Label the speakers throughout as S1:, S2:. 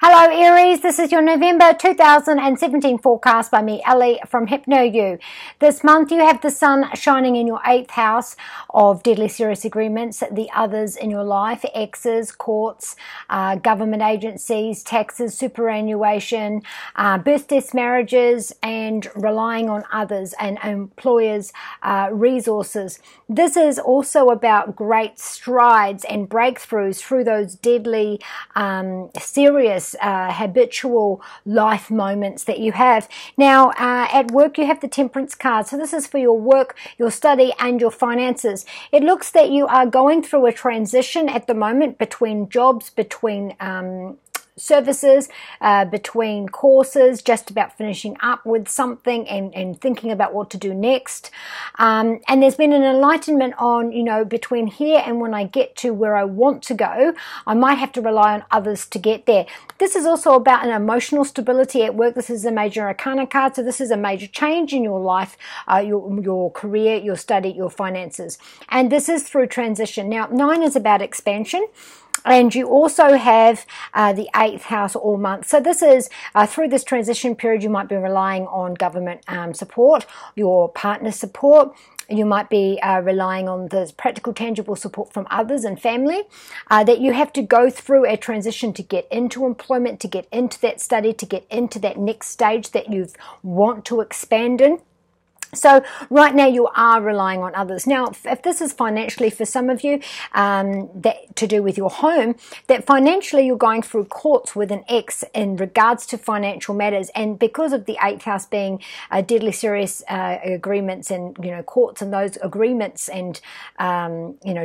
S1: Hello Aries, this is your November 2017 forecast by me, Ellie from Hypnoyouellie. This month you have the sun shining in your 8th house of deadly serious agreements, the others in your life, exes, courts, government agencies, taxes, superannuation, birth, deaths, marriages, and relying on others and employers' resources. This is also about great strides and breakthroughs through those deadly, serious, habitual life moments that you have. Now, at work you have the Temperance card. So this is for your work, your study, and your finances. It looks that you are going through a transition at the moment between jobs, between services, between courses, just about finishing up with something and thinking about what to do next. And there's been an enlightenment on, between here and when I get to where I want to go, I might have to rely on others to get there. This is also about an emotional stability at work. This is a major arcana card, so this is a major change in your life, your career, your study, your finances. And this is through transition. Now, 9 is about expansion. And you also have the 8th house all month. So this is, through this transition period, you might be relying on government support, your partner support. You might be relying on the practical, tangible support from others and family, that you have to go through a transition to get into employment, to get into that study, to get into that next stage that you want to expand in. So right now you are relying on others. Now, if this is financially for some of you, that to do with your home, that financially you're going through courts with an ex in regards to financial matters, and because of the 8th house being deadly serious agreements and courts and those agreements and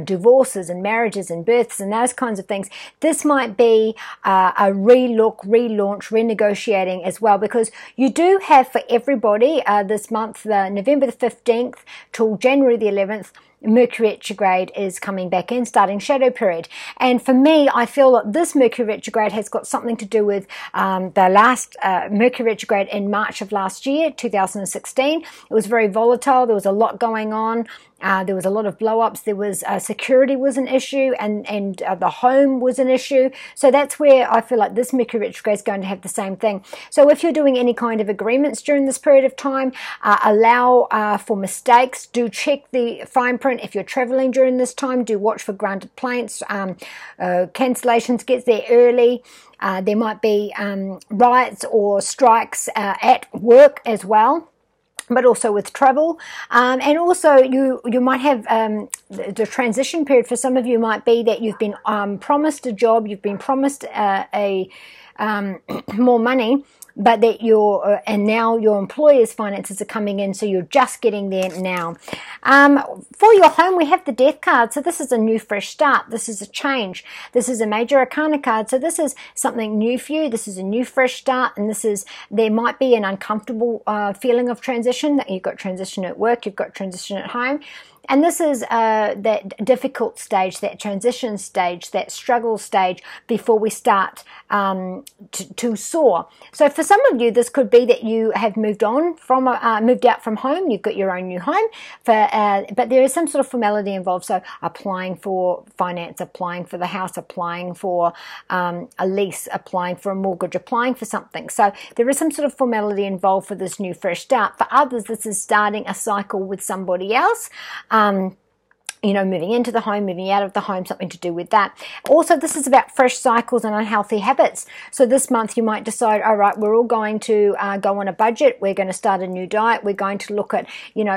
S1: divorces and marriages and births and those kinds of things, this might be a relook, relaunch, renegotiating as well, because you do have for everybody this month, November the 15th till January the 11th, Mercury retrograde is coming back in, starting shadow period. And for me, I feel that this Mercury retrograde has got something to do with the last Mercury retrograde in March of last year, 2016. It was very volatile. There was a lot going on. There was a lot of blow-ups. There was security was an issue, and the home was an issue. So that's where I feel like this Mercury retrograde is going to have the same thing. So if you're doing any kind of agreements during this period of time, allow for mistakes. Do check the fine print. If you're traveling during this time, do watch for grounded planes, cancellations, get there early. There might be riots or strikes at work as well, but also with travel. And also you might have the transition period for some of you might be that you've been promised a job, you've been promised more money, but that and now your employer's finances are coming in, so you're just getting there now. For your home, we have the Death card. So this is a new, fresh start. This is a change. This is a major arcana card. So this is something new for you. This is a new, fresh start, and there might be an uncomfortable feeling of transition. That you've got transition at work, you've got transition at home. And this is that difficult stage, that transition stage, that struggle stage before we start to soar. So for some of you, this could be that you have moved on from, moved out from home. You've got your own new home, but there is some sort of formality involved. So applying for finance, applying for the house, applying for a lease, applying for a mortgage, applying for something. So there is some sort of formality involved for this new fresh start. For others, this is starting a cycle with somebody else. Moving into the home, moving out of the home, something to do with that. Also, this is about fresh cycles and unhealthy habits. So this month you might decide, all right, we're all going to go on a budget. We're going to start a new diet. We're going to look at,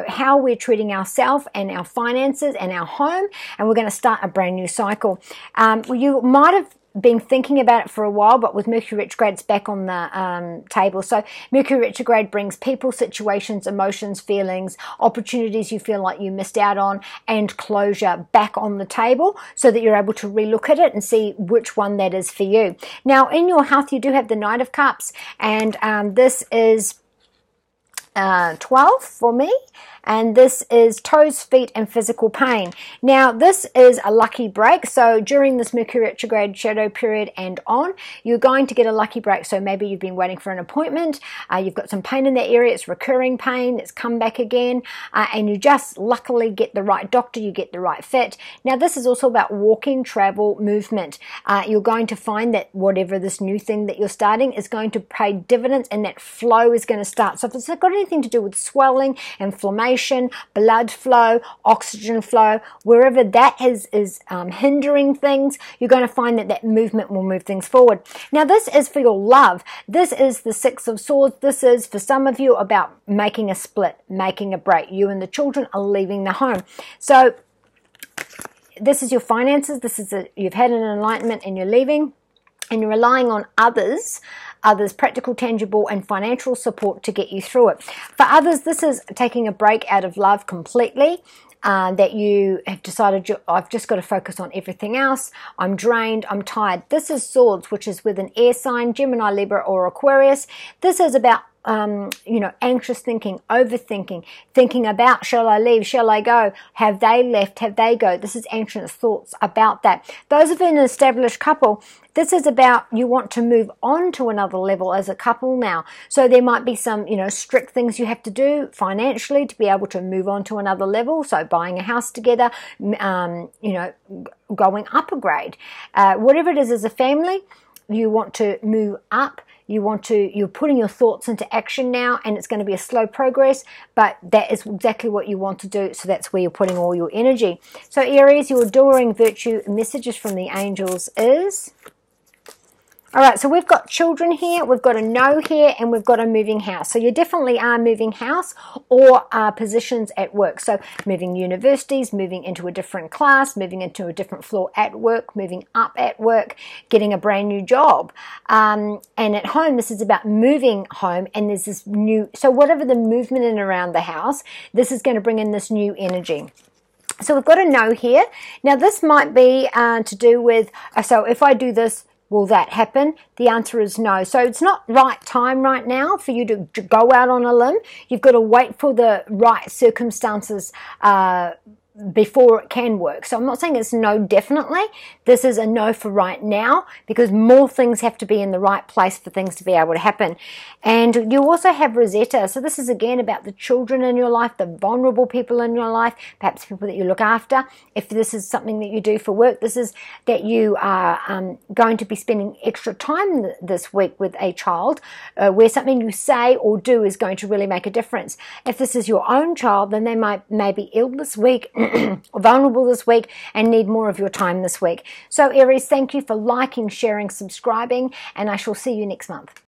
S1: how we're treating ourselves and our finances and our home, and we're going to start a brand new cycle. You might have been thinking about it for a while, but with Mercury retrograde, it's back on the table. So Mercury retrograde brings people, situations, emotions, feelings, opportunities you feel like you missed out on, and closure back on the table, so that you're able to relook at it and see which one that is for you. Now, in your health, you do have the Knight of Cups, and this is 12 for me, and this is toes, feet, and physical pain. Now, this is a lucky break. So during this Mercury retrograde shadow period and on, you're going to get a lucky break. So maybe you've been waiting for an appointment, you've got some pain in that area, it's recurring pain, it's come back again, and you just luckily get the right doctor, you get the right fit. Now, this is also about walking, travel, movement. You're going to find that whatever this new thing that you're starting is going to pay dividends, and that flow is going to start. So if it's got anything to do with swelling, inflammation, blood flow, oxygen flow, wherever that is hindering things, you're going to find that that movement will move things forward. Now, this is for your love. This is the Six of Swords. This is for some of you about making a split, making a break. You and the children are leaving the home. So this is your finances. This is you've had an enlightenment and you're leaving, and you're relying on others, practical, tangible, and financial support to get you through it. For others, this is taking a break out of love completely, that you have decided, I've just got to focus on everything else. I'm drained, I'm tired. This is Swords, which is with an air sign, Gemini, Libra, or Aquarius. This is about anxious thinking, overthinking, thinking about, shall I leave, shall I go, have they left, have they go. This is anxious thoughts about that. Those of an established couple, this is about you want to move on to another level as a couple now. So there might be some, strict things you have to do financially to be able to move on to another level. So buying a house together, going up a grade. Whatever it is as a family, you want to move up. You're putting your thoughts into action now, and it's going to be a slow progress, but that is exactly what you want to do. So that's where you're putting all your energy. So Aries, your adoring virtue messages from the angels is... All right, so we've got children here, we've got a no here, and we've got a moving house. So you definitely are moving house or positions at work. So moving universities, moving into a different class, moving into a different floor at work, moving up at work, getting a brand new job. And at home, this is about moving home, and there's this new, so whatever the movement in around the house, this is going to bring in this new energy. So we've got a no here. Now this might be to do with, so if I do this, will that happen? The answer is no. So it's not right time right now for you to go out on a limb. You've got to wait for the right circumstances before it can work. So I'm not saying it's no definitely. This is a no for right now, because more things have to be in the right place for things to be able to happen. And you also have Rosetta. So this is again about the children in your life, the vulnerable people in your life, perhaps people that you look after. If this is something that you do for work, this is that you are going to be spending extra time this week with a child, where something you say or do is going to really make a difference. If this is your own child, then they may be ill this week, vulnerable this week, and need more of your time this week. So Aries, thank you for liking, sharing, subscribing, and I shall see you next month.